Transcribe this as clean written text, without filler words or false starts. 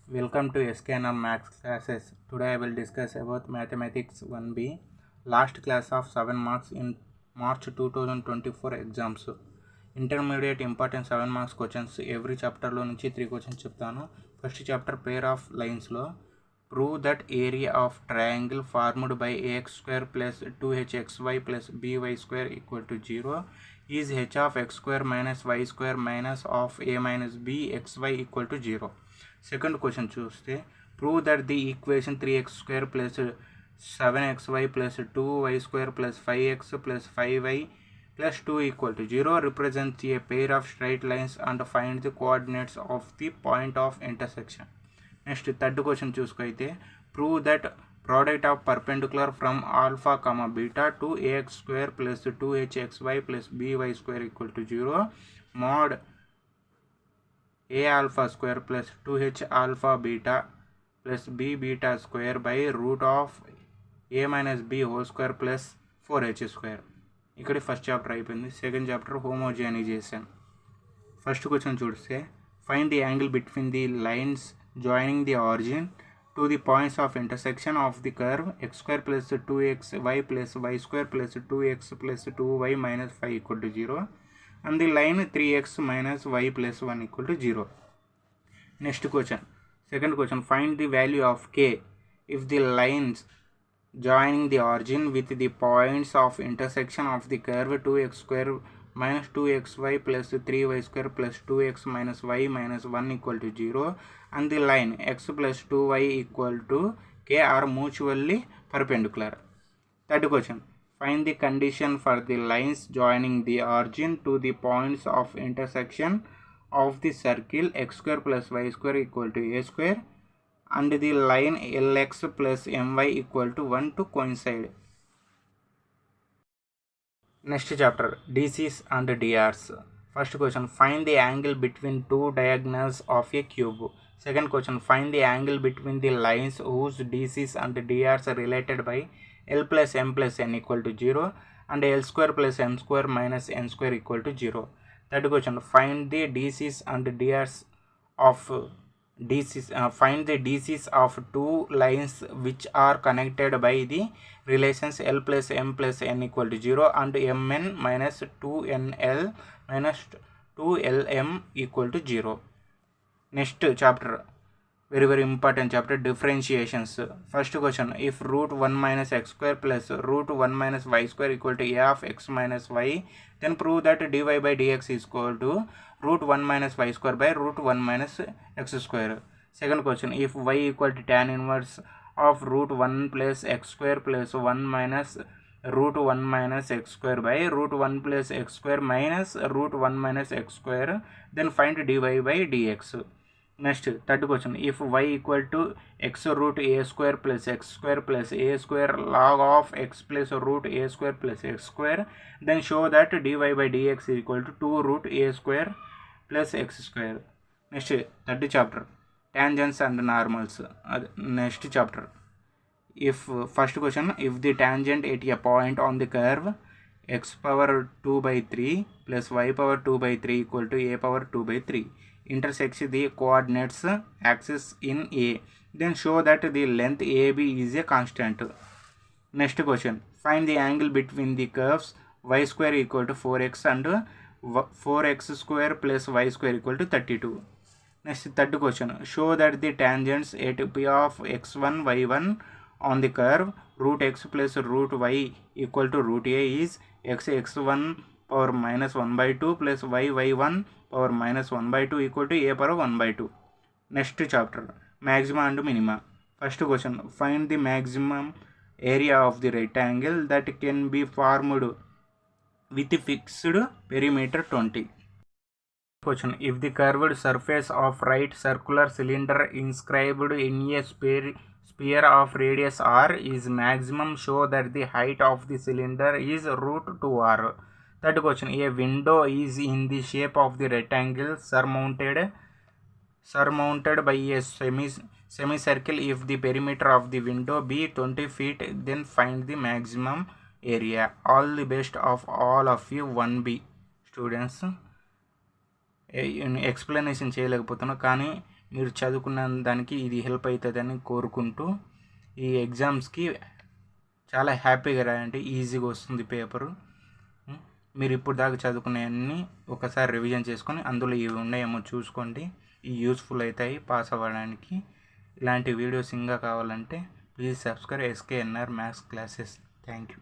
Welcome to SKNR Maths classes. Today I will discuss about Mathematics 1B, last class of 7 marks in March 2024 exams. Intermediate important 7 marks questions. Every chapter lo nunchi 3 questions చెప్తాను. First chapter pair of lines లో prove that area of triangle formed by ax square plus 2hxy plus by square equal to 0 is h of x square minus y square minus of a minus b xy equal to 0. Second question చూస్తే prove that the equation 3x square plus 7xy plus 2y square plus 5x plus 5y plus 2 equal to 0 represents a pair of straight lines and find the coordinates of the point of intersection. Next, third question చూసుకైతే prove that product of perpendicular from alpha comma beta to ax square plus 2hxy plus by square equal to 0 mod a alpha square plus 2h alpha beta plus b beta square by root of a minus b whole square plus 4h square. ఇక్కడ first chapter అయిపోయింది. Second chapter homogenization. First question చూస్తే find the angle between the lines joining the origin to the points of intersection of the curve x square plus 2xy plus y square plus 2x plus 2y minus 5 equal to 0 and the line 3x minus y plus 1 equal to 0. Next question. Second question. Find the value of k if the lines joining the origin with the points of intersection of the curve 2x square minus 2xy plus 3y square plus 2x minus y minus 1 equal to 0 and the line x plus 2y equal to k are mutually perpendicular. Third question. Find the condition for the lines joining the origin to the points of intersection of the circle x square plus y square equal to a square and the line lx plus my equal to 1 to coincide. Next chapter, DCs and DRs. First question, find the angle between two diagonals of a cube. Second question, find the angle between the lines whose DCs and DRs are related by L plus m plus n equal to 0 and L square plus m square minus n square equal to 0. Third question, find the DCs and DRs of find the DCs of two lines which are connected by the relations L plus m plus n equal to 0 and mn minus 2nl minus 2lm equal to 0. Next chapter, very important chapter, differentiations. First question, if root 1 minus x square plus root 1 minus y square equal to a of x minus y, then prove that dy by dx is equal to root 1 minus y square by root 1 minus x square. Second question, if y equal to tan inverse of root 1 plus x square plus 1 minus root 1 minus x square by root 1 plus x square minus root 1 minus x square, then find dy by dx. Next, third question, if y equal to x root a square plus x square plus a square log of x plus root a square plus x square, then show that dy by dx is equal to 2 root a square plus x square. Next, third chapter, tangents and normals. Next chapter, if first question, if the tangent at a point on the curve x power 2 by 3 plus y power 2 by 3 equal to a power 2 by 3 intersects the coordinates axis in A, then show that the length AB is a constant. Next question, find the angle between the curves y square equal to 4x and 4x square plus y square equal to 32. Next, third question, show that the tangents at P of x1 y1 on the curve root x plus root y equal to root a is x1 power minus 1 by 2 plus y1 power minus 1 by 2 equal to a power 1 by 2. Next chapter, maxima and minima. First question, find the maximum area of the rectangle that can be formed with the fixed perimeter 20. Question, if the curved surface of right circular cylinder inscribed in a sphere of radius r is maximum, show that the height of the cylinder is root 2r. Third question, a window is in the shape of the rectangle surmounted by a semicircle. If the perimeter of the window be 20 feet, then find the maximum area. All the best of all of you 1B students. Explanation చేయలేకపోతున్నాను, కానీ మీరు చదువుకున్న దానికి ఇది help అవుతుందని కోరుకుంటూ ఈ ఎగ్జామ్స్కి చాలా హ్యాపీగా రాయండి, ఈజీగా వస్తుంది పేపరు. మీరు ఇప్పుడు దాకా చదువుకునేవన్నీ ఒకసారి రివిజన్ చేసుకొని అందులో ఇవి ఉన్నాయేమో చూసుకోండి, ఇవి యూస్ఫుల్ అవుతాయి పాస్ అవ్వడానికి. ఇలాంటి వీడియోస్ ఇంకా కావాలంటే please subscribe SKNR maths classes. Thank you.